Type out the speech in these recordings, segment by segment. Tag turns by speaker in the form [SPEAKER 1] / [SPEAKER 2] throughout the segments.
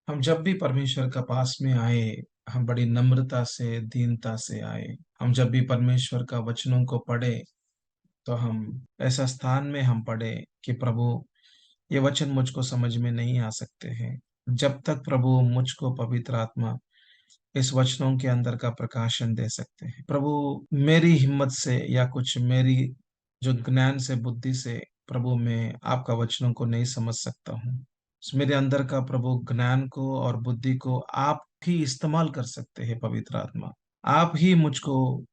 [SPEAKER 1] हम जब भी परमेश्वर का पास में आए, हम बड़ी नम्रता से, दीनता से आए। हम जब भी परमेश्वर का वचनों को पढ़े, तो हम ऐसा स्थान में हम पढ़े कि प्रभु, ये वचन मुझको समझ में नहीं आ सकते हैं जब तक प्रभु मुझको पवित्र आत्मा इस वचनों के अंदर का प्रकाशन दे सकते हैं। प्रभु, मेरी हिम्मत से या कुछ मेरी जो ज्ञान से, बुद्धि से, प्रभु मैं आपका वचनों को नहीं समझ सकता हूँ। मेरे अंदर का प्रभु ज्ञान को और बुद्धि को आप ही इस्तेमाल कर सकते हैं। पवित्र आत्मा, आप ही मुझको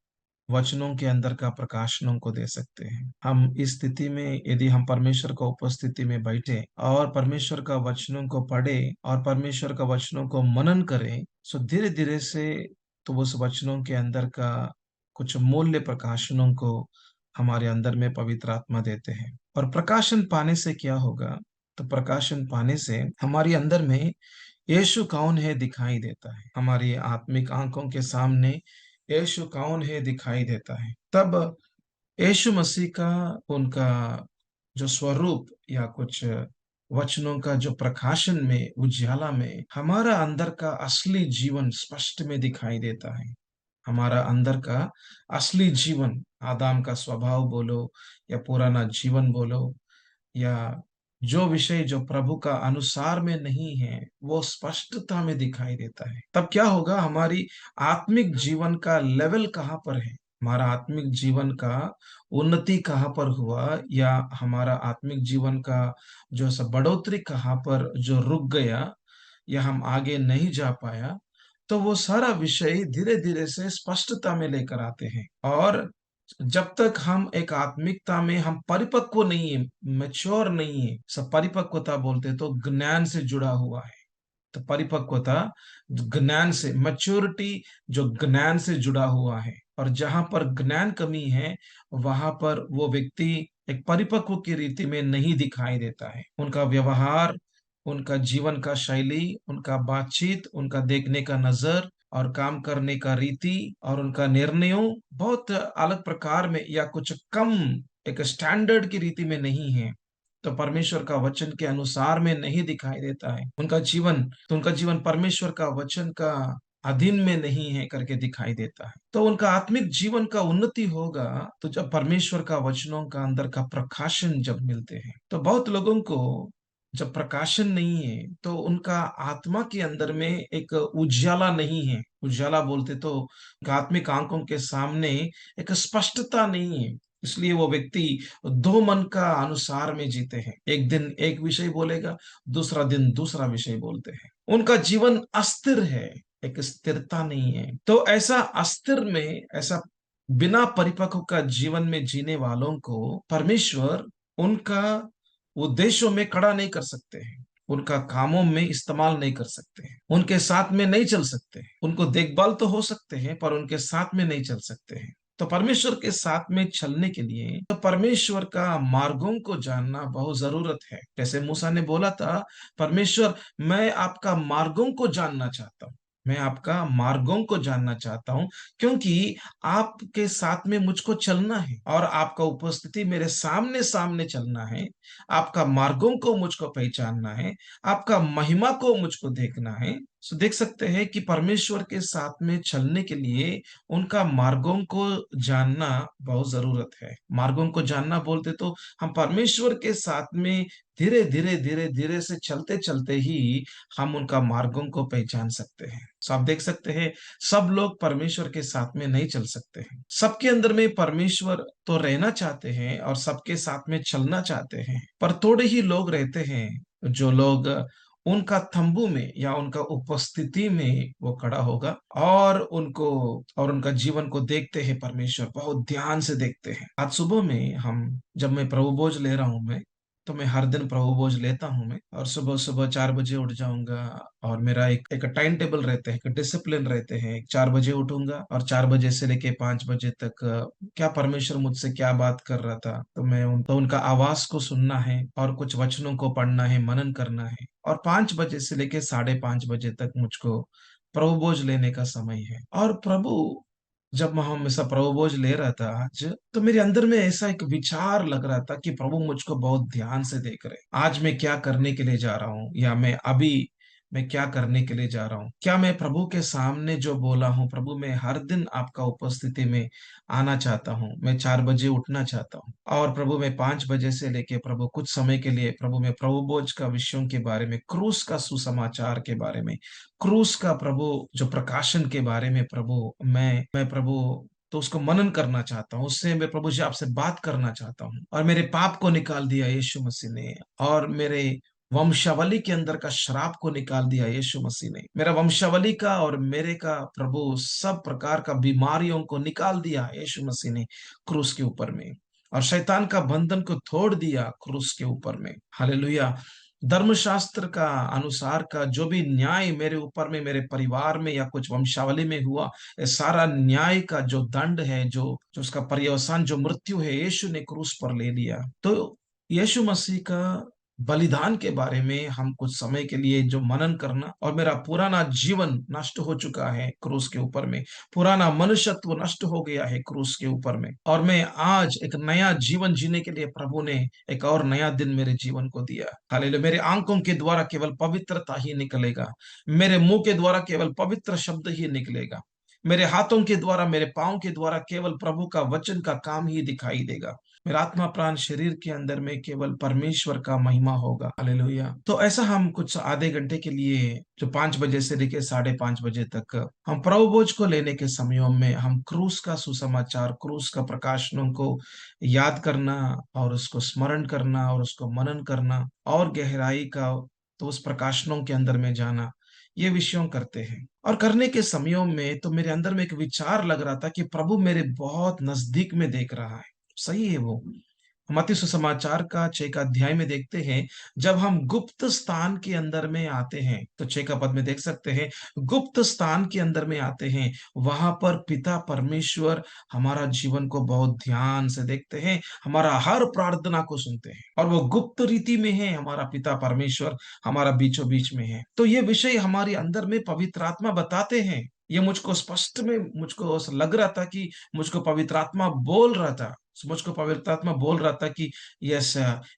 [SPEAKER 1] वचनों के अंदर का प्रकाशनों को दे सकते हैं। हम इस स्थिति में, यदि हम परमेश्वर का उपस्थिति में बैठे और परमेश्वर का वचनों को पढ़े और परमेश्वर का वचनों को मनन करें, सो धीरे धीरे से तो उस वचनों के अंदर का कुछ मूल्य प्रकाशनों को हमारे अंदर में पवित्र आत्मा देते हैं। और प्रकाशन पाने से क्या होगा? तो प्रकाशन पाने से हमारी अंदर में यीशु कौन है दिखाई देता है। हमारी आत्मिक आंखों के सामने यीशु कौन है दिखाई देता है। तब यीशु मसीह का, उनका जो स्वरूप या कुछ वचनों का जो प्रकाशन में, उजाला में हमारा अंदर का असली जीवन स्पष्ट में दिखाई देता है। हमारा अंदर का असली जीवन, आदाम का स्वभाव बोलो या पुराना जीवन बोलो, या जो विषय जो प्रभु का अनुसार में नहीं है, वो स्पष्टता में दिखाई देता है। तब क्या होगा? हमारी आत्मिक जीवन का लेवल कहाँ पर है, हमारा आत्मिक जीवन का उन्नति कहाँ पर हुआ, या हमारा आत्मिक जीवन का जो सब बढ़ोतरी कहाँ पर जो रुक गया, या हम आगे नहीं जा पाया, तो वो सारा विषय धीरे धीरे से स्पष्टता में लेकर आते हैं। और जब तक हम एक आत्मिकता में हम परिपक्व नहीं है, मैच्योर नहीं है, सब परिपक्वता बोलते तो ज्ञान से जुड़ा हुआ है। तो परिपक्वता ज्ञान से, मैच्योरिटी जो ज्ञान से जुड़ा हुआ है, और जहां पर ज्ञान कमी है, वहां पर वो व्यक्ति एक परिपक्व की रीति में नहीं दिखाई देता है। उनका व्यवहार, उनका जीवन का शैली, उनका बातचीत, उनका देखने का नजर और काम करने का रीति और उनका निर्णयों बहुत अलग प्रकार में या कुछ कम एक स्टैंडर्ड की रीति में नहीं है। तो परमेश्वर का वचन के अनुसार में नहीं दिखाई देता है उनका जीवन। तो उनका जीवन परमेश्वर का वचन का अधीन में नहीं है करके दिखाई देता है। तो उनका आत्मिक जीवन का उन्नति होगा तो जब परमेश्वर का वचनों का अंदर का प्रकाशन जब मिलते हैं। तो बहुत लोगों को जब प्रकाशन नहीं है, तो उनका आत्मा के अंदर में एक उजाला नहीं है। उजाला बोलते तो आत्मिक आंखों के सामने एक स्पष्टता नहीं है। इसलिए वो व्यक्ति दो मन का अनुसार में जीते हैं। एक दिन एक विषय बोलेगा, दूसरा दिन दूसरा विषय बोलते हैं। उनका जीवन अस्थिर है, एक स्थिरता नहीं है। तो ऐसा अस्थिर में, ऐसा बिना परिपक्व का जीवन में जीने वालों को परमेश्वर उनका उद्देश्यों में खड़ा नहीं कर सकते हैं, उनका कामों में इस्तेमाल नहीं कर सकते हैं, उनके साथ में नहीं चल सकते हैं। उनको देखभाल तो हो सकते हैं, पर उनके साथ में नहीं चल सकते हैं। तो परमेश्वर के साथ में चलने के लिए तो परमेश्वर का मार्गों को जानना बहुत जरूरत है। जैसे मूसा ने बोला था, परमेश्वर, मैं आपका मार्गों को जानना चाहता हूँ, मैं आपका मार्गों को जानना चाहता हूँ, क्योंकि आपके साथ में मुझको चलना है और आपका उपस्थिति मेरे सामने सामने चलना है। आपका मार्गों को मुझको पहचानना है, आपका महिमा को मुझको देखना है। सो देख सकते हैं कि परमेश्वर के साथ में चलने के लिए उनका मार्गों को जानना बहुत जरूरत है। मार्गों को जानना बोलते तो हम परमेश्वर के साथ में धीरे धीरे धीरे धीरे से चलते चलते ही हम उनका मार्गों को पहचान सकते हैं। सो आप देख सकते हैं, सब लोग परमेश्वर के साथ में नहीं चल सकते हैं। सबके अंदर में परमेश्वर तो रहना चाहते हैं और सबके साथ में चलना चाहते हैं, पर थोड़े ही लोग रहते हैं जो लोग उनका तंबू में या उनका उपस्थिति में वो खड़ा होगा और उनको और उनका जीवन को देखते हैं। परमेश्वर बहुत ध्यान से देखते हैं। आज सुबह में हम, जब मैं प्रभु भोज ले रहा हूं मैं, तो मैं हर दिन प्रभु भोज लेता हूं मैं, और सुबह सुबह 4 बजे उठ जाऊंगा। और मेरा एक टाइम टेबल रहता है, एक डिसिप्लिन रहते हैं। 4 बजे उठूंगा और 4 बजे से लेके 5 बजे तक क्या परमेश्वर मुझसे क्या बात कर रहा था, तो उनका आवाज को सुनना है और कुछ वचनों को पढ़ना है, मनन करना है। और 5 बजे से लेके 5:30 बजे तक मुझको प्रभु भोज लेने का समय है। और प्रभु, जब मैं हमेशा प्रभु भोज ले रहा था आज, तो मेरे अंदर में ऐसा एक विचार लग रहा था कि प्रभु मुझको बहुत ध्यान से देख रहे। आज मैं क्या करने के लिए जा रहा हूँ, या मैं अभी मैं क्या करने के लिए जा रहा हूँ, क्या मैं प्रभु के सामने जो बोला हूँ, प्रभु मैं हर दिन आपका उपस्थिति में आना चाहता हूँ, मैं 4 बजे उठना चाहता हूँ, और प्रभु मैं 5 बजे से लेके प्रभु कुछ समय के लिए प्रभु मैं प्रभु बोझ का विषयों के बारे में, क्रूस का सुसमाचार के बारे में, क्रूस का प्रभु जो प्रकाशन के बारे में प्रभु मैं प्रभु तो उसको मनन करना चाहता हूँ, उससे मैं प्रभु जी आपसे बात करना चाहता हूँ। और मेरे पाप को निकाल दिया यीशु मसीह ने, और मेरे वंशावली के अंदर का श्राप को निकाल दिया यीशु मसीह ने, मेरा वंशावली का और मेरे का प्रभु सब प्रकार का बीमारियों को निकाल दिया यीशु मसीह ने क्रूस के ऊपर में, और शैतान का बंधन को तोड़ दिया क्रूस के ऊपर में। हालेलुया। धर्मशास्त्र का अनुसार का जो भी न्याय मेरे ऊपर में, मेरे परिवार में या कुछ वंशावली में हुआ, ये सारा न्याय का जो दंड है, जो उसका पर्यवसान, जो मृत्यु है, यीशु ने क्रूस पर ले लिया। तो यीशु मसीह का बलिदान के बारे में हम कुछ समय के लिए जो मनन करना, और मेरा पुराना जीवन नष्ट हो चुका है क्रूस के ऊपर में, पुराना मनुष्यत्व नष्ट हो गया है क्रूस के ऊपर में, और मैं आज एक नया जीवन जीने के लिए प्रभु ने एक और नया दिन मेरे जीवन को दिया। हालेलुया। मेरे आंखों के द्वारा केवल पवित्रता ही निकलेगा, मेरे मुंह के द्वारा केवल पवित्र शब्द ही निकलेगा, मेरे हाथों के द्वारा, मेरे पांव के द्वारा केवल प्रभु का वचन का काम ही दिखाई देगा। मेरा आत्मा प्राण शरीर के अंदर में केवल परमेश्वर का महिमा होगा। हालेलुया। तो ऐसा हम कुछ आधे घंटे के लिए, जो 5 बजे से लेकर 5:30 बजे तक, हम प्रभु भोज को लेने के समयों में हम क्रूस का सुसमाचार, क्रूस का प्रकाशनों को याद करना, और उसको स्मरण करना, और उसको मनन करना, और गहराई का तो उस प्रकाशनों के अंदर में जाना, ये विषयों करते हैं। और करने के समयों में तो मेरे अंदर में एक विचार लग रहा था कि प्रभु मेरे बहुत नजदीक में देख रहा है। सही है वो। मत्ती सुसमाचार का 6 का अध्याय में देखते हैं, जब हम गुप्त स्थान के अंदर में आते हैं, तो 6 का पद में देख सकते हैं, गुप्त स्थान के अंदर में आते हैं, वहां पर पिता परमेश्वर हमारा जीवन को बहुत ध्यान से देखते हैं, हमारा हर प्रार्थना को सुनते हैं, और वो गुप्त रीति में है, हमारा पिता परमेश्वर हमारा बीचों बीच में है। तो ये विषय हमारे अंदर में पवित्र आत्मा बताते हैं। ये मुझको स्पष्ट में मुझको लग रहा था कि मुझको पवित्र आत्मा बोल रहा था, मुझको पवित्र आत्मा बोल रहा था कि यस,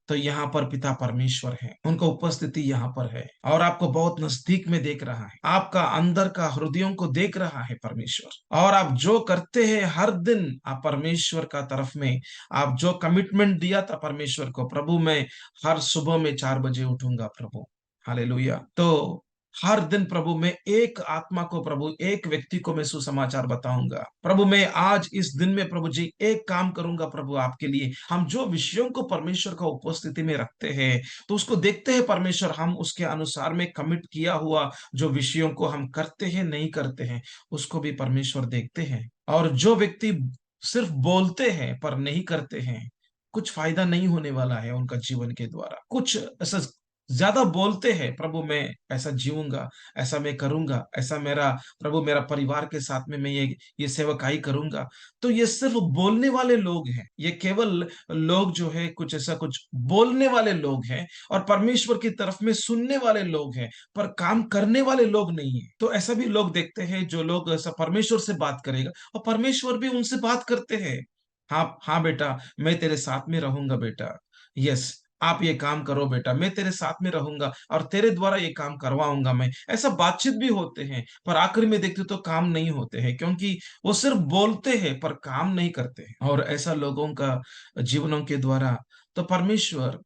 [SPEAKER 1] तो यहाँ पर पिता परमेश्वर है, उनका उपस्थिति यहाँ पर है, और आपको बहुत नजदीक में देख रहा है, आपका अंदर का हृदयों को देख रहा है परमेश्वर, और आप जो करते हैं हर दिन, आप परमेश्वर का तरफ में, आप जो कमिटमेंट दिया था परमेश्वर को, प्रभु मैं हर सुबह में 4 बजे उठूंगा प्रभु। हालेलुया। तो हर दिन प्रभु मैं एक आत्मा को, प्रभु एक व्यक्ति को मैं सुसमाचार बताऊंगा, प्रभु मैं आज इस दिन में प्रभु जी एक काम करूंगा प्रभु आपके लिए। हम जो विषयों को परमेश्वर का उपस्थिति में रखते हैं, तो उसको देखते हैं परमेश्वर, हम उसके अनुसार में कमिट किया हुआ जो विषयों को हम करते हैं नहीं करते हैं, उसको भी परमेश्वर देखते हैं। और जो व्यक्ति सिर्फ बोलते हैं पर नहीं करते हैं, कुछ फायदा नहीं होने वाला है उनका जीवन के द्वारा। कुछ ऐसा ज्यादा बोलते हैं, प्रभु मैं ऐसा जीऊंगा, ऐसा मैं करूंगा, ऐसा मेरा प्रभु मेरा परिवार के साथ में मैं ये सेवकाई करूंगा, तो ये सिर्फ बोलने वाले लोग हैं, ये केवल लोग जो है कुछ ऐसा कुछ बोलने वाले लोग हैं, और परमेश्वर की तरफ में सुनने वाले लोग हैं, पर काम करने वाले लोग नहीं है। तो ऐसा भी लोग देखते हैं जो लोग ऐसा परमेश्वर से बात करेगा, और परमेश्वर भी उनसे बात करते हैं। हाँ हाँ बेटा, मैं तेरे साथ में रहूंगा बेटा, यस, आप ये काम करो बेटा, मैं तेरे साथ में रहूंगा और तेरे द्वारा ये काम करवाऊंगा मैं। ऐसा बातचीत भी होते हैं, पर आखिर में देखते तो काम नहीं होते हैं, क्योंकि वो सिर्फ बोलते हैं पर काम नहीं करते हैं। और ऐसा लोगों का जीवनों के द्वारा तो परमेश्वर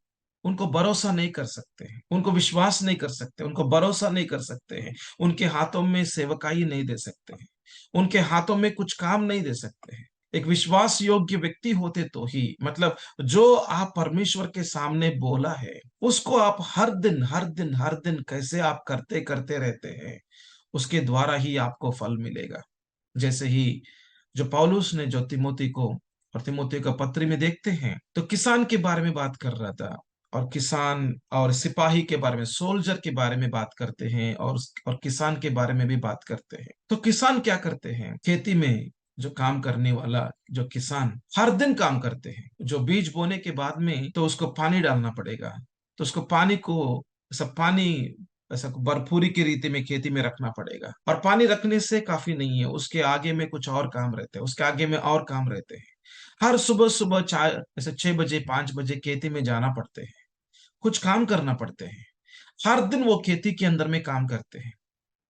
[SPEAKER 1] उनको भरोसा नहीं कर सकते हैं, उनको विश्वास नहीं कर सकते, उनको भरोसा नहीं कर सकते हैं, उनके हाथों में सेवकाई नहीं दे सकते हैं, उनके हाथों में कुछ काम नहीं दे सकते हैं। एक विश्वास योग्य व्यक्ति होते तो ही, मतलब जो आप परमेश्वर के सामने बोला है, उसको आप हर दिन हर दिन हर दिन कैसे आप करते करते रहते हैं, उसके द्वारा ही आपको फल मिलेगा। जैसे ही जो पौलुस ने जो तिमोथी को, और तिमोथी का पत्री में देखते हैं, तो किसान के बारे में बात कर रहा था, और किसान और सिपाही के बारे में, सोल्जर के बारे में बात करते हैं, और किसान के बारे में भी बात करते हैं। तो किसान क्या करते हैं, खेती में जो काम करने वाला जो किसान हर दिन काम करते हैं, जो बीज बोने के बाद में तो उसको पानी डालना पड़ेगा, तो उसको पानी को सब पानी ऐसा बर्फूरी की रीति में खेती में रखना पड़ेगा, और पानी रखने से काफी नहीं है, उसके आगे में कुछ और काम रहते हैं, उसके आगे में और काम रहते हैं। हर सुबह सुबह 4 ऐसे 6 बजे 5 बजे खेती में जाना पड़ते हैं, कुछ काम करना पड़ते हैं। हर दिन वो खेती के अंदर में काम करते हैं।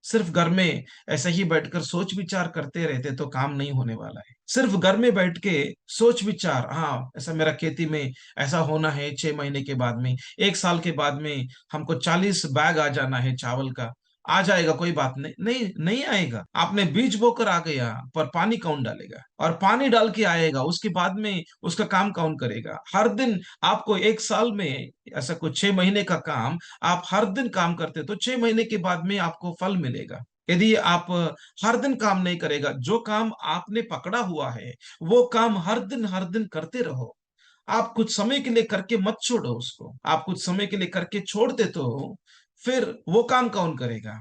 [SPEAKER 1] सिर्फ घर में ऐसे ही बैठकर सोच विचार करते रहते तो काम नहीं होने वाला है। सिर्फ घर में बैठ के सोच विचार, हाँ ऐसा मेरा खेती में ऐसा होना है, 6 महीने के बाद में, 1 साल के बाद में हमको 40 बैग आ जाना है चावल का। आ जाएगा, कोई बात नहीं, नहीं नहीं आएगा। आपने बीज बोकर आ गया, पर पानी कौन डालेगा? और पानी डाल के आएगा, उसके बाद में उसका काम कौन करेगा? हर दिन आपको 1 साल में ऐसा कुछ 6 महीने का काम आप हर दिन काम करते तो 6 महीने के बाद में आपको फल मिलेगा। यदि आप हर दिन काम नहीं करेगा, जो काम आपने पकड़ा हुआ है वो काम हर दिन करते रहो। आप कुछ समय के लिए करके मत छोड़ो उसको। आप कुछ समय के लिए करके छोड़ दे तो फिर वो काम कौन करेगा?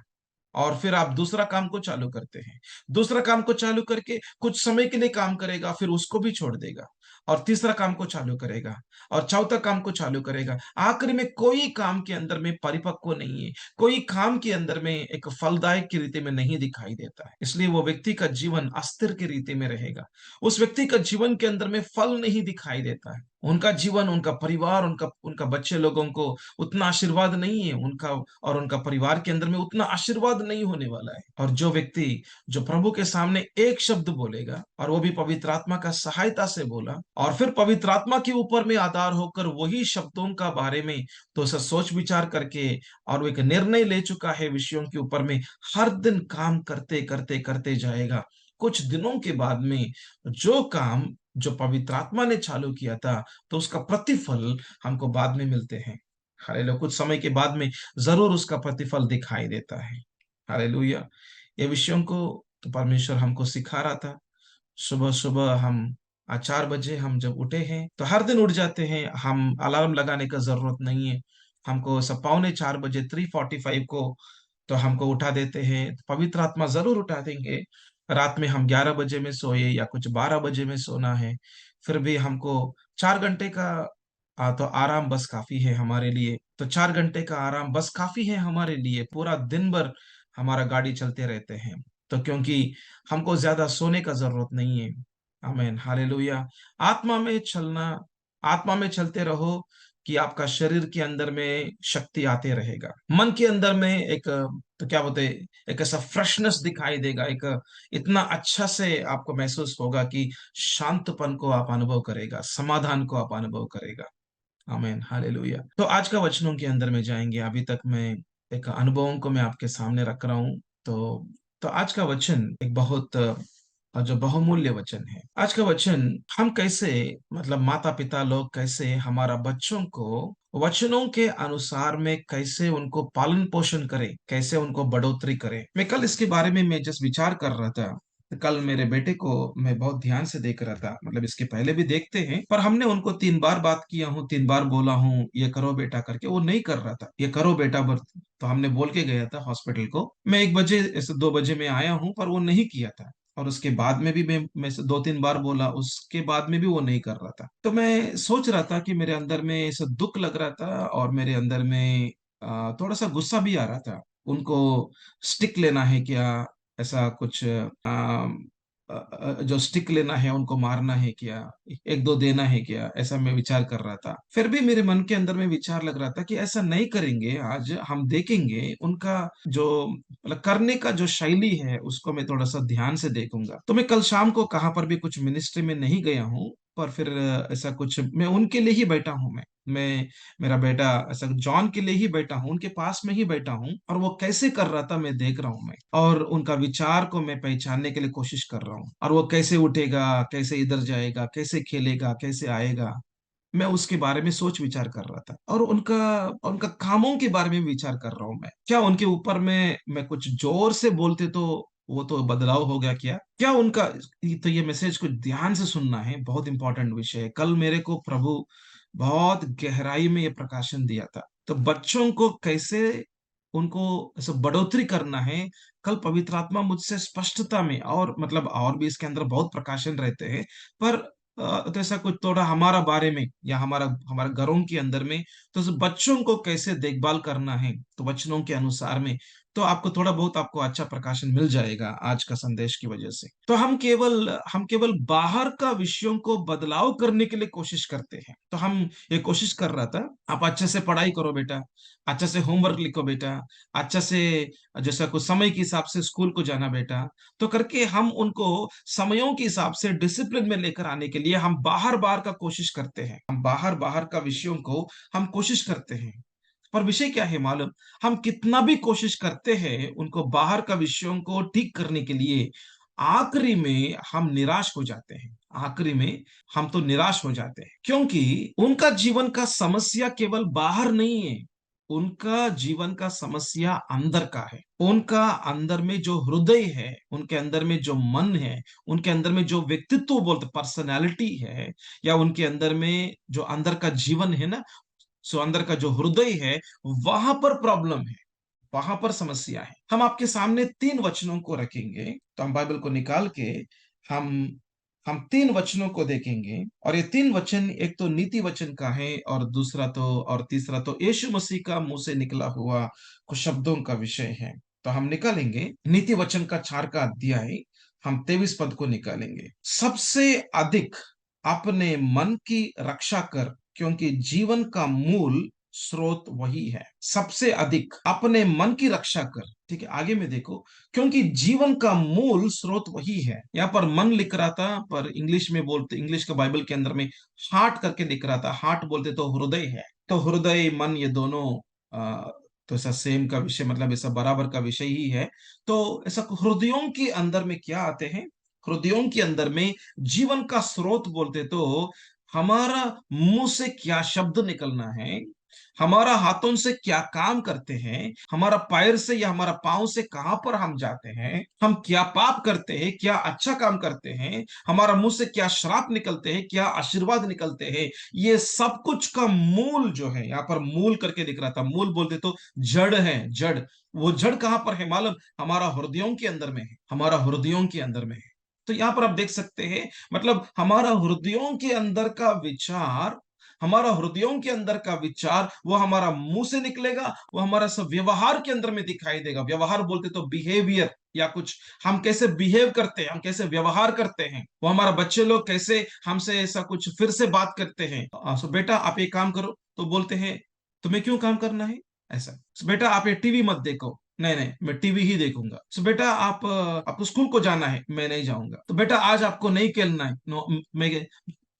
[SPEAKER 1] और फिर आप दूसरा काम को चालू करते हैं। दूसरा काम को चालू करके कुछ समय के लिए काम करेगा, फिर उसको भी छोड़ देगा। और तीसरा काम को चालू करेगा, और चौथा काम को चालू करेगा। आखिर में कोई काम के अंदर में परिपक्व नहीं है। कोई काम के अंदर में एक फलदायक की रीति में नहीं दिखाई देता है। इसलिए वो व्यक्ति का जीवन अस्थिर की रीति में रहेगा। उस व्यक्ति का जीवन के अंदर में फल नहीं दिखाई देता है। उनका जीवन, उनका परिवार, उनका उनका बच्चे लोगों को उतना आशीर्वाद नहीं है उनका, और उनका परिवार के अंदर में उतना आशीर्वाद नहीं होने वाला है। और जो व्यक्ति जो प्रभु के सामने एक शब्द बोलेगा, और वो भी पवित्र आत्मा का सहायता से बोला, और फिर पवित्र आत्मा के ऊपर में आधार होकर वही शब्दों का बारे में तो उसे सोच विचार करके, और वो एक निर्णय ले चुका है विषयों के ऊपर में, हर दिन काम करते करते करते जाएगा। कुछ दिनों के बाद में जो काम जो पवित्र आत्मा ने चालू किया था, तो उसका प्रतिफल हमको बाद में मिलते हैं। हालेलुया। कुछ समय के बाद में जरूर उसका प्रतिफल दिखाई देता है। हालेलुया। ये विषयों को तो परमेश्वर हमको सिखा रहा था। सुबह सुबह हम आज 4 बजे हम जब उठे हैं, तो हर दिन उठ जाते हैं हम। अलार्म लगाने का जरूरत नहीं है हमको। सब 3:45 बजे 3:45 को तो हमको उठा देते हैं। पवित्र आत्मा जरूर उठा देंगे। रात में हम 11 बजे में सोए या कुछ 12 बजे में सोना है, फिर भी हमको 4 घंटे का तो आराम बस काफी है हमारे लिए। तो 4 घंटे का आराम बस काफी है हमारे लिए। पूरा दिन भर हमारा गाड़ी चलते रहते हैं, तो क्योंकि हमको ज्यादा सोने का जरूरत नहीं है। आमीन, हालेलुया। आत्मा में चलना, आत्मा में चलते रहो कि आपका शरीर के अंदर में शक्ति आते रहेगा। मन के अंदर में एक तो क्या बोलते हैं, एक ऐसा फ्रेशनेस दिखाई देगा। एक इतना अच्छा से आपको महसूस होगा कि शांतपन को आप अनुभव करेगा, समाधान को आप अनुभव करेगा। आमीन, हालेलुया। तो आज का वचनों के अंदर में जाएंगे। अभी तक मैं एक अनुभवों को मैं आपके सामने रख रहा हूँ। तो आज का वचन एक बहुत जो बहुमूल्य वचन है। आज का वचन हम कैसे, मतलब माता पिता लोग कैसे हमारा बच्चों को वचनों के अनुसार में कैसे उनको पालन पोषण करें, कैसे उनको बढ़ोतरी करें। मैं कल इसके बारे में मैं जस्ट विचार कर रहा था। कल मेरे बेटे को मैं बहुत ध्यान से देख रहा था। मतलब इसके पहले भी देखते हैं, पर हमने उनको 3 बार बात किया हूँ, 3 बार बोला हूँ ये करो बेटा करके, वो नहीं कर रहा था। ये करो बेटा तो हमने बोल के गया था हॉस्पिटल को। मैं 1 बजे ऐसे 2 बजे में आया हूँ, पर वो नहीं किया था। और उसके बाद में भी मैं से 2-3 बार बोला, उसके बाद में भी वो नहीं कर रहा था। तो मैं सोच रहा था कि मेरे अंदर में ऐसा दुख लग रहा था, और मेरे अंदर में थोड़ा सा गुस्सा भी आ रहा था। उनको स्टिक लेना है क्या, ऐसा कुछ जो स्टिक लेना है उनको मारना है क्या, एक दो देना है क्या, ऐसा मैं विचार कर रहा था। फिर भी मेरे मन के अंदर में विचार लग रहा था कि ऐसा नहीं करेंगे। आज हम देखेंगे उनका जो मतलब करने का जो शैली है, उसको मैं थोड़ा सा ध्यान से देखूंगा। तो मैं कल शाम को कहाँ पर भी कुछ मिनिस्ट्री में नहीं गया हूँ, पर फिर ऐसा कुछ मैं उनके लिए ही बैठा हूँ। मैं मेरा बेटा ऐसा जॉन के लिए ही बैठा हूँ, उनके पास में ही बैठा हूँ, और वो कैसे कर रहा था मैं देख रहा हूँ। मैं और उनका विचार को मैं पहचानने के लिए कोशिश कर रहा हूँ। और वो कैसे उठेगा, कैसे इधर जाएगा, कैसे खेलेगा, कैसे आएगा, मैं उसके बारे में सोच विचार कर रहा था। और उनका कामों के बारे में विचार कर रहा हूँ। मैं क्या उनके ऊपर में मैं कुछ जोर से बोलते तो वो तो बदलाव हो गया क्या, क्या उनका। तो ये मैसेज को ध्यान से सुनना है, बहुत इंपॉर्टेंट विषय है। कल मेरे को प्रभु बहुत गहराई में ये प्रकाशन दिया था। तो बच्चों को कैसे उनको ऐसे बढ़ोतरी करना है, कल पवित्र आत्मा मुझसे स्पष्टता में, और मतलब और भी इसके अंदर बहुत प्रकाशन रहते हैं, पर तो ऐसा कुछ थोड़ा हमारा बारे में या हमारा हमारे घरों के अंदर में, तो बच्चों को कैसे देखभाल करना है तो वचनों के अनुसार में, तो आपको थोड़ा बहुत आपको अच्छा प्रकाशन मिल जाएगा आज का संदेश की वजह से। तो हम केवल बाहर का विषयों को बदलाव करने के लिए कोशिश करते हैं। तो हम ये कोशिश कर रहा था, आप अच्छे से पढ़ाई करो बेटा, अच्छे से होमवर्क लिखो बेटा, अच्छा से जैसा कुछ समय के हिसाब से स्कूल को जाना बेटा, तो करके हम उनको समयों के हिसाब से डिसिप्लिन में लेकर आने के लिए हम बाहर बाहर का कोशिश करते हैं। हम बाहर बाहर का विषयों को हम कोशिश करते हैं। पर विषय क्या है मालूम? हम कितना भी कोशिश करते हैं उनको बाहर का विषयों को ठीक करने के लिए, आखिरी में हम निराश हो जाते हैं। आखिरी में हम तो निराश हो जाते हैं, क्योंकि उनका जीवन का समस्या केवल बाहर नहीं है, उनका जीवन का समस्या अंदर का है। उनका अंदर में जो हृदय है, उनके अंदर में जो मन है, उनके अंदर में जो व्यक्तित्व बोलते पर्सनैलिटी है, या उनके अंदर में जो अंदर का जीवन है ना, सो अंदर का जो हृदय है, वहां पर प्रॉब्लम है, वहां पर समस्या है। हम आपके सामने 3 वचनों को रखेंगे, तो हम बाइबल को निकाल के हम हम 3 वचनों को देखेंगे। और ये 3 वचन, एक तो नीति वचन का है, और दूसरा तो और तीसरा तो यीशु मसीह का मुंह से निकला हुआ कुछ शब्दों का विषय है। तो हम निकालेंगे नीति वचन का 4 का अध्याय, हम 23 पद को निकालेंगे। सबसे अधिक अपने मन की रक्षा कर, क्योंकि जीवन का मूल स्रोत वही है। सबसे अधिक अपने मन की रक्षा कर, ठीक है, आगे में देखो, क्योंकि जीवन का मूल स्रोत वही है। यहाँ पर मन लिख रहा था, पर इंग्लिश में बोलते, इंग्लिश का बाइबल के अंदर में हार्ट करके लिख रहा था। हार्ट बोलते तो हृदय है। तो हृदय मन ये दोनों तो ऐसा सेम का विषय, मतलब ऐसा बराबर का विषय ही है। तो ऐसा हृदयों के अंदर में क्या आते हैं? हृदयों के अंदर में जीवन का स्रोत बोलते तो हमारा मुंह से क्या शब्द निकलना है, हमारा हाथों से क्या काम करते हैं, हमारा पैर से या हमारा पांव से कहां पर हम जाते हैं, हम क्या पाप करते हैं, क्या अच्छा काम करते हैं, हमारा मुंह से क्या श्राप निकलते हैं, क्या आशीर्वाद निकलते हैं, ये सब कुछ का मूल जो है, यहाँ पर मूल करके दिख रहा था, मूल बोलते तो जड़ है, जड़। वो जड़ कहां पर है मालूम? हमारा हृदयों के अंदर में है, हमारा हृदयों के अंदर में है। तो यहां पर आप देख सकते हैं, मतलब हमारा हृदयों के अंदर का विचार, हमारा हृदयों के अंदर का विचार वो हमारा मुंह से निकलेगा, वो हमारा सब व्यवहार के अंदर में दिखाई देगा। व्यवहार बोलते तो बिहेवियर, या कुछ हम कैसे बिहेव करते हैं, हम कैसे व्यवहार करते हैं, वो हमारा बच्चे लोग कैसे हमसे ऐसा कुछ फिर से बात करते हैं। सो बेटा आप ये काम करो, तो बोलते हैं तुम्हें क्यों काम करना है ऐसा। सो बेटा आप ये टीवी मत देखो, नहीं नहीं मैं टीवी ही देखूंगा। सो बेटा आप आपको स्कूल को जाना है, मैं नहीं जाऊंगा। तो बेटा आज आपको नहीं खेलना है, नो मैं,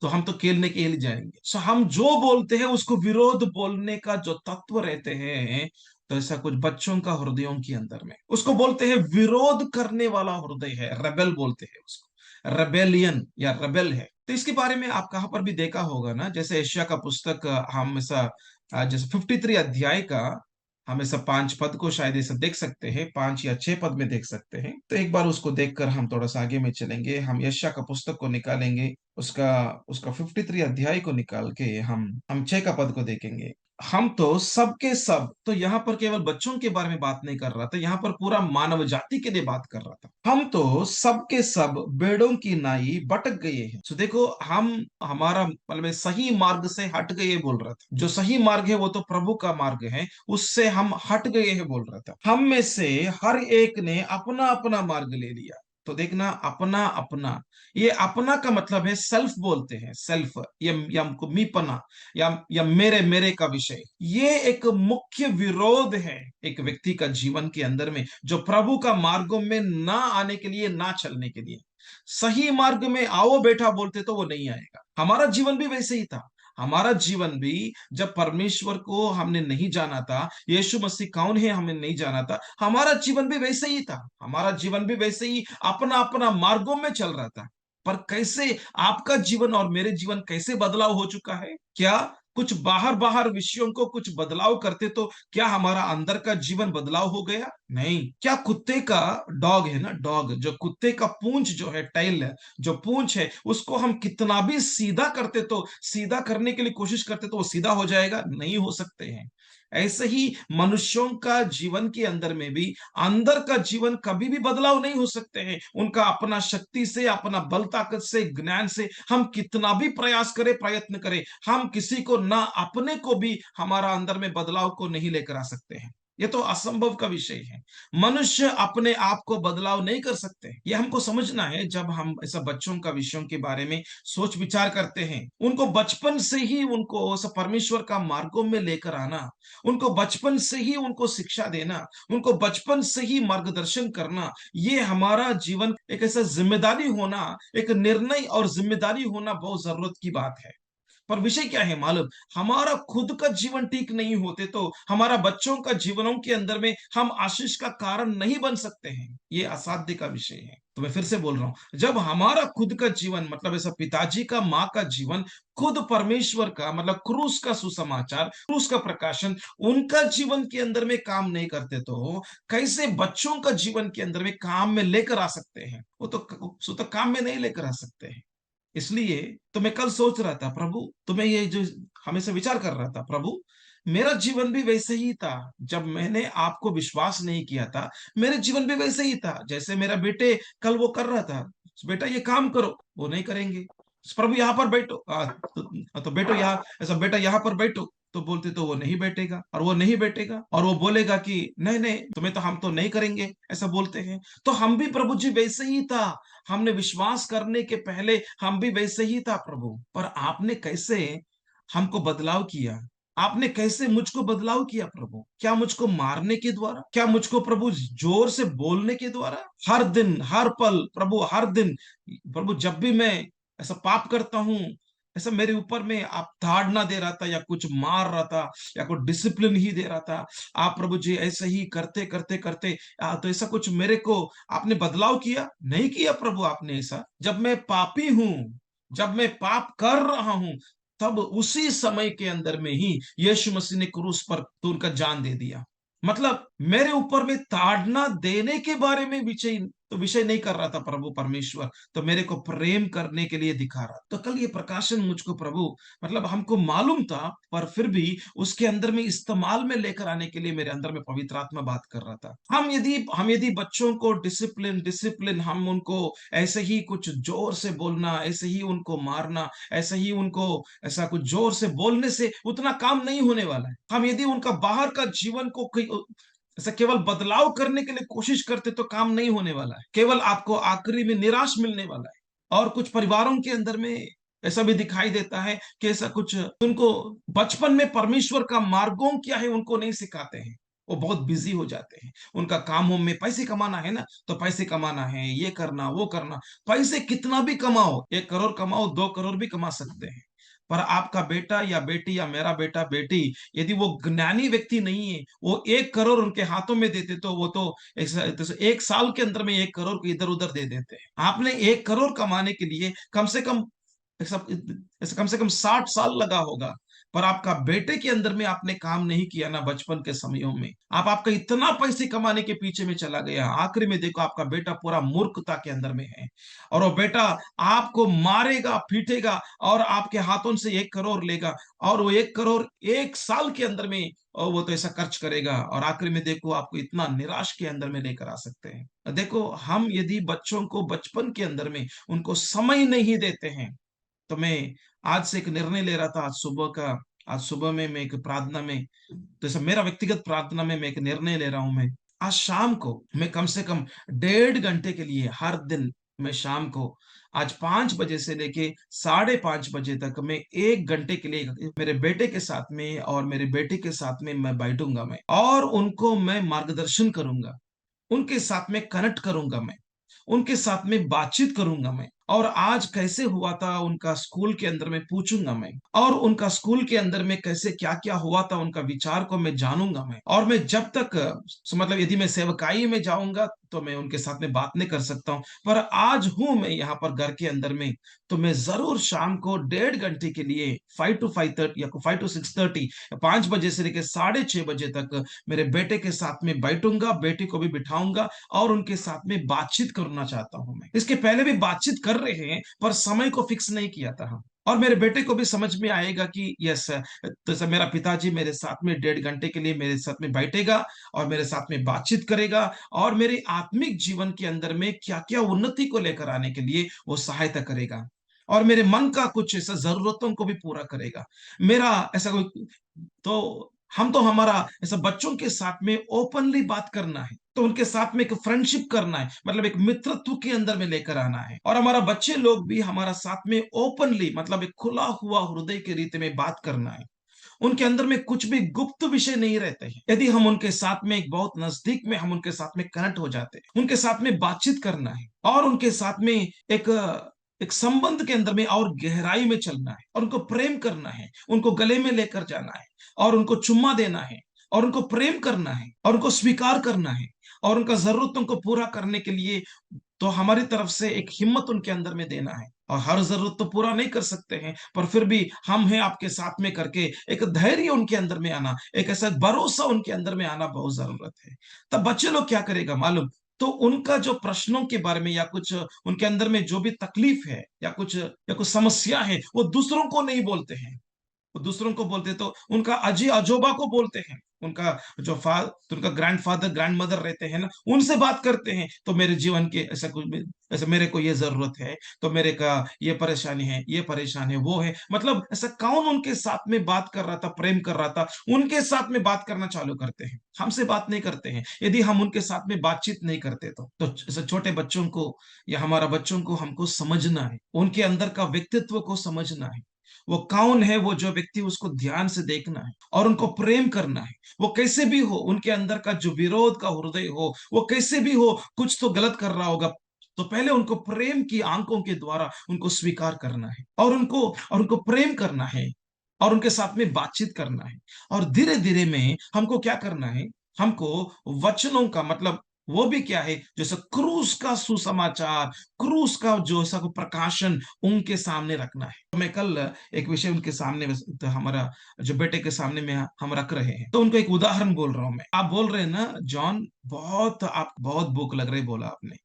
[SPEAKER 1] तो हम तो खेलने के लिए जाएंगे। सो हम जो बोलते हैं उसको विरोध बोलने का जो तत्व रहते हैं, तो ऐसा कुछ बच्चों का हृदयों के अंदर में उसको बोलते हैं विरोध करने वाला हृदय है, रेबेल बोलते हैं उसको, रेबेलियन या रेबेल है। तो इसके बारे में आप कहां पर भी देखा होगा ना, जैसे एशिया का पुस्तक हमेशा जैसे 53 अध्याय का हमेशा 5 पद को शायद ऐसा देख सकते हैं, 5 या 6 पद में देख सकते हैं। तो एक बार उसको देखकर हम थोड़ा सा आगे में चलेंगे। हम यशायाह का पुस्तक को निकालेंगे, उसका उसका 53 अध्याय को निकाल के हम 6 का पद को देखेंगे। हम तो सबके सब, तो यहाँ पर केवल बच्चों के बारे में बात नहीं कर रहा था, यहाँ पर पूरा मानव जाति के लिए बात कर रहा था। हम तो सबके सब भेड़ों की नाई भटक गए हैं। तो देखो, हम हमारा मतलब सही मार्ग से हट गए बोल रहा था। जो सही मार्ग है वो तो प्रभु का मार्ग है, उससे हम हट गए हैं बोल रहा था। हम में से हर एक ने अपना अपना मार्ग ले लिया। तो देखना, अपना अपना, ये अपना का मतलब है सेल्फ बोलते हैं, सेल्फ, या मीपना, या मेरे मेरे का विषय। ये एक मुख्य विरोध है एक व्यक्ति का जीवन के अंदर में, जो प्रभु का मार्गों में ना आने के लिए, ना चलने के लिए। सही मार्ग में आओ बेटा बोलते तो वो नहीं आएगा। हमारा जीवन भी वैसे ही था। हमारा जीवन भी, जब परमेश्वर को हमने नहीं जाना था, यीशु मसीह कौन है हमें नहीं जाना था, हमारा जीवन भी वैसे ही था। हमारा जीवन भी वैसे ही अपना अपना मार्गों में चल रहा था। पर कैसे आपका जीवन और मेरे जीवन कैसे बदलाव हो चुका है? क्या कुछ बाहर बाहर विषयों को कुछ बदलाव करते तो क्या हमारा अंदर का जीवन बदलाव हो गया? नहीं। क्या कुत्ते का, डॉग है ना, डॉग, जो कुत्ते का पूंछ जो है, टेल है, जो पूंछ है, उसको हम कितना भी सीधा करते, तो सीधा करने के लिए कोशिश करते तो वो सीधा हो जाएगा? नहीं हो सकते हैं। ऐसे ही मनुष्यों का जीवन के अंदर में भी, अंदर का जीवन कभी भी बदलाव नहीं हो सकते हैं। उनका अपना शक्ति से, अपना बल ताकत से, ज्ञान से हम कितना भी प्रयास करें, प्रयत्न करें, हम किसी को ना, अपने को भी हमारा अंदर में बदलाव को नहीं लेकर आ सकते हैं। ये तो असंभव का विषय है। मनुष्य अपने आप को बदलाव नहीं कर सकते। ये हमको समझना है। जब हम ऐसा बच्चों का विषयों के बारे में सोच विचार करते हैं, उनको बचपन से ही उनको ऐसा परमेश्वर का मार्गों में लेकर आना, उनको बचपन से ही उनको शिक्षा देना, उनको बचपन से ही मार्गदर्शन करना, ये हमारा जीवन एक ऐसा जिम्मेदारी होना, एक निर्णय और जिम्मेदारी होना बहुत जरूरत की बात है। पर विषय क्या है मालूम? हमारा खुद का जीवन ठीक नहीं होते तो हमारा बच्चों का जीवनों के अंदर में हम आशीष का कारण नहीं बन सकते हैं। ये असाध्य का विषय है। तो मैं फिर से बोल रहा हूं, जब हमारा खुद का जीवन मतलब ऐसा पिताजी का, माँ का जीवन खुद परमेश्वर का मतलब क्रूस का सुसमाचार, क्रूस का प्रकाशन उनका जीवन के अंदर में काम नहीं करते तो कैसे बच्चों का जीवन के अंदर में काम में लेकर आ सकते हैं? वो तो काम में नहीं लेकर आ सकते हैं। इसलिए तो मैं कल सोच रहा था, प्रभु, तो मैं ये जो हमेशा विचार कर रहा था, प्रभु, मेरा जीवन भी वैसे ही था जब मैंने आपको विश्वास नहीं किया था। मेरे जीवन भी वैसे ही था जैसे मेरा बेटे कल वो कर रहा था, बेटा ये काम करो, वो नहीं करेंगे। प्रभु यहाँ पर बैठो, तो बैठो यहाँ, ऐसा बेटा यहाँ पर बैठो, तो बोलते तो वो नहीं बैठेगा, और वो नहीं बैठेगा और वो बोलेगा कि नहीं नहीं तुम्हें तो, हम तो नहीं करेंगे, ऐसा बोलते हैं। तो हम भी प्रभु जी वैसे ही था। हमने विश्वास करने के पहले हम भी वैसे ही था प्रभु। पर आपने कैसे हमको बदलाव किया? आपने कैसे मुझको बदलाव किया प्रभु? क्या मुझको मारने के द्वारा? क्या मुझको प्रभु जोर से बोलने के द्वारा? हर दिन, हर पल प्रभु, हर दिन प्रभु, जब भी मैं ऐसा पाप करता हूं, ऐसा मेरे ऊपर में आप ताड़ना दे रहा था या कुछ मार रहा था या कुछ डिसिप्लिन ही दे रहा था। आप प्रभु जी ऐसे ही करते करते करते तो ऐसा कुछ मेरे को आपने बदलाव किया नहीं किया प्रभु? आपने ऐसा, जब मैं पापी हूं, जब मैं पाप कर रहा हूं, तब उसी समय के अंदर में ही यीशु मसीह ने क्रूस पर तो उनका जान दे दिया। मतलब मेरे ऊपर में ताड़ना देने के बारे में विषय नहीं कर रहा था प्रभु परमेश्वर, तो मेरे को प्रेम करने के लिए दिखा रहा। तो कल ये प्रकाशन मुझको प्रभु, मतलब हमको मालूम था, पर फिर भी उसके अंदर में इस्तेमाल में लेकर आने के लिए मेरे अंदर में पवित्र आत्मा बात कर रहा था। हम यदि बच्चों को डिसिप्लिन डिसिप्लिन हम उनको ऐसे ही कुछ जोर से बोलना, ऐसे ही उनको मारना, ऐसे ही उनको ऐसा कुछ जोर से बोलने से उतना काम नहीं होने वाला है। हम यदि उनका बाहर का जीवन को ऐसा केवल बदलाव करने के लिए कोशिश करते तो काम नहीं होने वाला है। केवल आपको आखिरी में निराश मिलने वाला है। और कुछ परिवारों के अंदर में ऐसा भी दिखाई देता है कि ऐसा कुछ उनको बचपन में परमेश्वर का मार्गों क्या है उनको नहीं सिखाते हैं। वो बहुत बिजी हो जाते हैं। उनका काम में पैसे कमाना है ना, तो पैसे कमाना है, ये करना वो करना। पैसे कितना भी कमाओ, 1 करोड़ कमाओ, 2 करोड़ भी कमा सकते हैं। पर आपका बेटा या बेटी या मेरा बेटा बेटी यदि वो ज्ञानी व्यक्ति नहीं है, वो 1 करोड़ उनके हाथों में देते तो वो तो 1 साल के अंदर में 1 करोड़ को इधर उधर दे देते हैं। आपने 1 करोड़ कमाने के लिए कम से कम ऐसा कम से कम 60 साल लगा होगा। पर आपका बेटे के अंदर में आपने काम नहीं किया ना बचपन के समयों में। आपका इतना पैसे कमाने के पीछे में चला गया, आखिरी में देखो आपका बेटा पूरा मूर्खता के अंदर में है। और वो बेटा आपको मारेगा, पीटेगा और आपके हाथों से 1 करोड़ लेगा। और वो 1 करोड़ 1 साल के अंदर में और वो तो ऐसा खर्च करेगा, और आखिरी में देखो आपको इतना निराश के अंदर में लेकर आ सकते हैं। देखो, हम यदि बच्चों को बचपन के अंदर में उनको समय नहीं देते हैं, तो मैं आज से एक निर्णय ले रहा था। आज सुबह में मैं एक प्रार्थना में, तो ऐसा मेरा व्यक्तिगत प्रार्थना में मैं एक निर्णय ले रहा हूं। मैं आज शाम को मैं कम से कम 1.5 घंटे के लिए हर दिन, मैं शाम को आज 5 बजे से लेके 5:30 बजे तक मैं 1 घंटे के लिए मेरे बेटे के साथ में और मेरे बेटे के साथ में मैं बैठूंगा, मैं और उनको मैं मार्गदर्शन करूंगा, उनके साथ में कनेक्ट करूंगा, मैं उनके साथ में बातचीत करूंगा, मैं और आज कैसे हुआ था उनका स्कूल के अंदर में पूछूंगा मैं, और उनका स्कूल के अंदर में कैसे क्या क्या हुआ था उनका विचार को मैं जानूंगा मैं। और मैं जब तक मतलब यदि मैं सेवकाई में जाऊंगा तो मैं उनके साथ में बात नहीं कर सकता हूं, पर आज हूं मैं यहाँ पर घर के अंदर में, तो मैं जरूर शाम को 1.5 घंटे के लिए 5 to 5:30 या 5 to 6:30, 5 बजे से लेकर 6:30 बजे तक मेरे बेटे के साथ में बैठूंगा, बेटी को भी बिठाऊंगा और उनके साथ में बातचीत करना चाहता हूं। मैं इसके पहले भी बातचीत कर रहे हैं, पर समय को फिक्स नहीं किया था हम। और मेरे बेटे को भी समझ में आएगा कि यस, तो ऐसा मेरा पिताजी मेरे साथ में 1.5 घंटे के लिए मेरे साथ में बैठेगा और मेरे साथ में बातचीत करेगा और मेरे आत्मिक जीवन के अंदर में क्या क्या उन्नति को लेकर आने के लिए वो सहायता करेगा और मेरे मन का कुछ ऐसा जरूरतों को भी पूरा करेगा। मेरा ऐसा कोई, तो हम तो हमारा ऐसा बच्चों के साथ में ओपनली बात करना है, तो उनके साथ में एक फ्रेंडशिप करना है, मतलब एक मित्रत्व के अंदर में लेकर आना है। और हमारा बच्चे लोग भी हमारा साथ में ओपनली, मतलब एक खुला हुआ हृदय के रीति में बात करना है। उनके अंदर में कुछ भी गुप्त विषय नहीं रहते हैं। यदि हम उनके साथ में एक बहुत नजदीक में हम उनके साथ में कनेक्ट हो जाते हैं, उनके साथ में बातचीत करना है और उनके साथ में एक एक संबंध के अंदर में और गहराई में चलना है और उनको प्रेम करना है, उनको गले में लेकर जाना है और उनको चुम्मा देना है और उनको प्रेम करना है और उनको स्वीकार करना है और उनका जरूरतों को पूरा करने के लिए तो हमारी तरफ से एक हिम्मत उनके अंदर में देना है। और हर जरूरत तो पूरा नहीं कर सकते हैं, पर फिर भी हम हैं आपके साथ में करके एक धैर्य उनके अंदर में आना, एक ऐसा भरोसा उनके अंदर में आना बहुत जरूरत है। तब बच्चे लोग क्या करेगा मालूम, तो उनका जो प्रश्नों के बारे में या कुछ उनके अंदर में जो भी तकलीफ है या कुछ समस्या है, वो दूसरों को नहीं बोलते हैं। वो दूसरों को बोलते तो उनका अजी अजोबा को बोलते हैं, उनका जो उनका ग्रैंडफादर ग्रैंड मदर रहते हैं ना, उनसे बात करते हैं। तो मेरे जीवन के ऐसा कुछ ऐसे मेरे को ये जरूरत है, तो मेरे का ये परेशानी है, ये परेशान है, वो है, मतलब ऐसा कौन उनके साथ में बात कर रहा था, प्रेम कर रहा था, उनके साथ में बात करना चालू करते हैं। हमसे बात नहीं करते हैं। यदि हम उनके साथ में बातचीत नहीं करते तो ऐसे छोटे बच्चों को या हमारा बच्चों को हमको समझना है, उनके अंदर का व्यक्तित्व को समझना है। वो कौन है, वो जो व्यक्ति, उसको ध्यान से देखना है और उनको प्रेम करना है। वो कैसे भी हो, उनके अंदर का जो विरोध का हृदय हो, वो कैसे भी हो, कुछ तो गलत कर रहा होगा, तो पहले उनको प्रेम की आंखों के द्वारा उनको स्वीकार करना है और उनको प्रेम करना है और उनके साथ में बातचीत करना है। और धीरे धीरे में हमको क्या करना है, हमको वचनों का मतलब वो भी क्या है, जैसे क्रूस का सुसमाचार, क्रूस का जो सा को प्रकाशन उनके सामने रखना है। तो मैं कल एक विषय उनके सामने तो हमारा जो बेटे के सामने में हम रख रहे हैं, तो उनको एक उदाहरण बोल रहा हूं मैं। आप बोल रहे हैं ना जॉन, आप बहुत भूख लग रही, बोला आपने।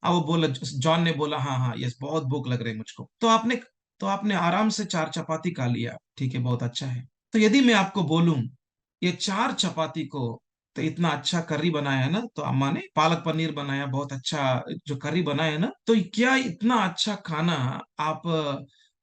[SPEAKER 1] वो बोला, जॉन ने बोला हाँ हाँ यस, बहुत भूख लग रही मुझको। तो आपने आराम से 4 चपाती खा लिया, ठीक है, बहुत अच्छा है। तो यदि मैं आपको बोलूं ये 4 चपाती को, तो इतना अच्छा करी बनाया है ना, तो अम्मा ने पालक पनीर बनाया, बहुत अच्छा जो करी बनाया है ना, तो क्या इतना अच्छा खाना आप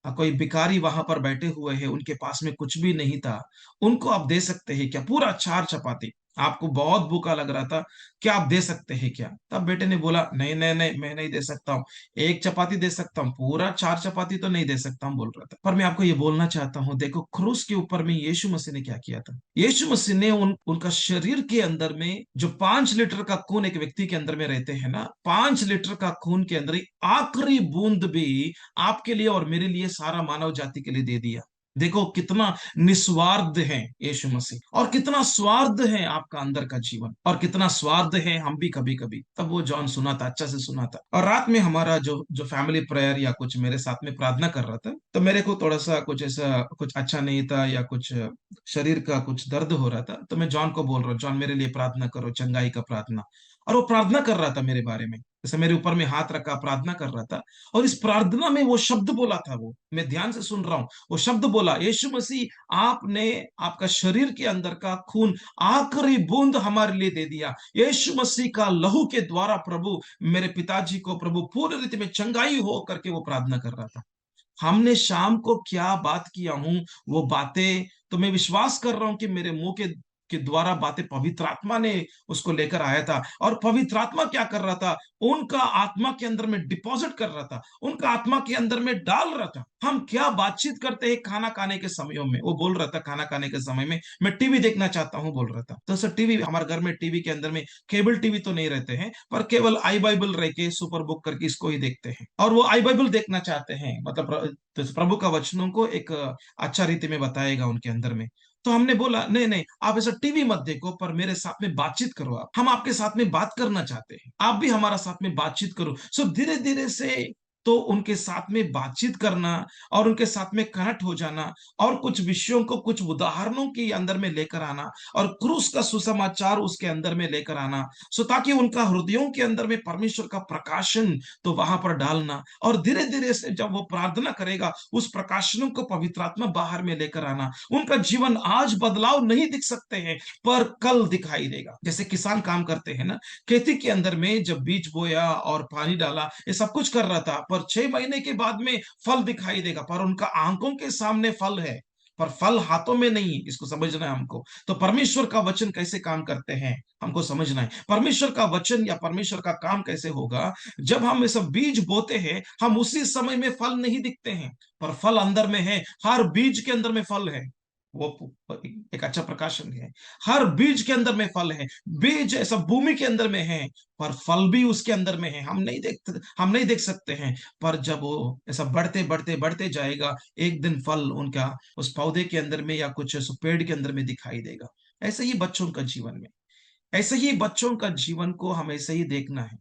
[SPEAKER 1] कोई भिखारी वहां पर बैठे हुए हैं, उनके पास में कुछ भी नहीं था, उनको आप दे सकते हैं क्या पूरा 4 चपाती? आपको बहुत भूखा लग रहा था, क्या आप दे सकते हैं क्या? तब बेटे ने बोला नहीं नहीं नहीं, मैं नहीं दे सकता हूँ। 1 चपाती दे सकता हूँ, पूरा 4 चपाती तो नहीं दे सकता हूँ, बोल रहा था। पर मैं आपको ये बोलना चाहता हूँ, देखो क्रूस के ऊपर में यीशु मसीह ने क्या किया था। यीशु मसीह ने उनका शरीर के अंदर में जो 5 लीटर का खून एक व्यक्ति के अंदर में रहते हैं ना, 5 लीटर का खून के अंदर ही आखिरी बूंद भी आपके लिए और मेरे लिए, सारा मानव जाति के लिए दे दिया। देखो कितना निस्वार्थ है यीशु मसीह, और कितना स्वार्थ है आपका अंदर का जीवन, और कितना स्वार्थ है हम भी कभी कभी। तब वो जॉन सुना था, अच्छा से सुना था। और रात में हमारा जो जो फैमिली प्रेयर या कुछ मेरे साथ में प्रार्थना कर रहा था, तो मेरे को थोड़ा सा कुछ ऐसा कुछ अच्छा नहीं था, या कुछ शरीर का कुछ दर्द हो रहा था। तो मैं जॉन को बोल रहा हूँ, जॉन मेरे लिए प्रार्थना करो, चंगाई का प्रार्थना। और वो प्रार्थना कर रहा था मेरे बारे में, जैसे मेरे ऊपर में हाथ रखा प्रार्थना कर रहा था। और इस प्रार्थना में वो शब्द बोला था, वो मैं ध्यान से सुन रहा हूँ, वो शब्द बोला, यीशु मसीह आपने आपका शरीर के अंदर का खून आखिरी बूंद हमारे लिए दे दिया। यीशु मसीह का लहू के द्वारा प्रभु मेरे पिताजी को प्रभु पूरी रीति में चंगाई हो करके वो प्रार्थना कर रहा था। हमने शाम को क्या बात किया हूं, वो बातें तो मैं विश्वास कर रहा हूं कि मेरे मुंह के द्वारा बातें पवित्र आत्मा ने उसको लेकर आया था। और पवित्र आत्मा क्या कर रहा था, उनका आत्मा के अंदर में डिपॉजिट कर रहा था, उनका आत्मा के अंदर में डाल रहा था। हम क्या बातचीत करते हैं खाना खाने के समयों में, वो बोल रहा था खाना खाने के समय में मैं टीवी देखना चाहता हूं, बोल रहा था। तो सर टीवी, हमारे घर में टीवी के अंदर में केबल टीवी तो नहीं रहते हैं, पर केवल आई बाइबल रह के सुपर बुक करके इसको ही देखते हैं, और वो आई बाइबल देखना चाहते हैं, मतलब तो प्रभु का वचनों को एक अच्छा रीति में बताएगा उनके अंदर में। तो हमने बोला नहीं नहीं, आप ऐसा टीवी मत देखो, पर मेरे साथ में बातचीत करो, आप, हम आपके साथ में बात करना चाहते हैं, आप भी हमारा साथ में बातचीत करो। सो धीरे धीरे से तो उनके साथ में बातचीत करना और उनके साथ में कनेक्ट हो जाना, और कुछ विषयों को कुछ उदाहरणों के अंदर में लेकर आना, और क्रूस का सुसमाचार उसके अंदर में लेकर आना, सो ताकि उनका हृदयों के अंदर में परमेश्वर का प्रकाशन तो वहां पर डालना। और धीरे धीरे से जब वो प्रार्थना करेगा, उस प्रकाशनों को पवित्र आत्मा बाहर में लेकर आना। उनका जीवन आज बदलाव नहीं दिख सकते हैं, पर कल दिखाई देगा। जैसे किसान काम करते हैं ना, खेती के अंदर में जब बीज बोया और पानी डाला, ये सब कुछ कर रहा था, पर 6 महीने के बाद में फल दिखाई देगा, पर उनका आंखों के सामने फल है, पर फल हाथों में नहीं, इसको समझना है हमको। तो परमेश्वर का वचन कैसे काम करते हैं हमको समझना है। परमेश्वर का वचन या परमेश्वर का काम कैसे होगा, जब हम ये सब बीज बोते हैं, हम उसी समय में फल नहीं दिखते हैं, पर फल अंदर में है। हर बीज के अंदर में फल है। वो एक अच्छा प्रकाशन है। हर बीज के अंदर में फल है। बीज ऐसा भूमि के अंदर में है, पर फल भी उसके अंदर में है। हम नहीं देख सकते हैं, पर जब वो ऐसा बढ़ते बढ़ते बढ़ते जाएगा, एक दिन फल उनका उस पौधे के अंदर में या कुछ उस पेड़ के अंदर में दिखाई देगा। ऐसे ही बच्चों का जीवन में, ऐसे ही बच्चों का जीवन को हमें ऐसे ही देखना है।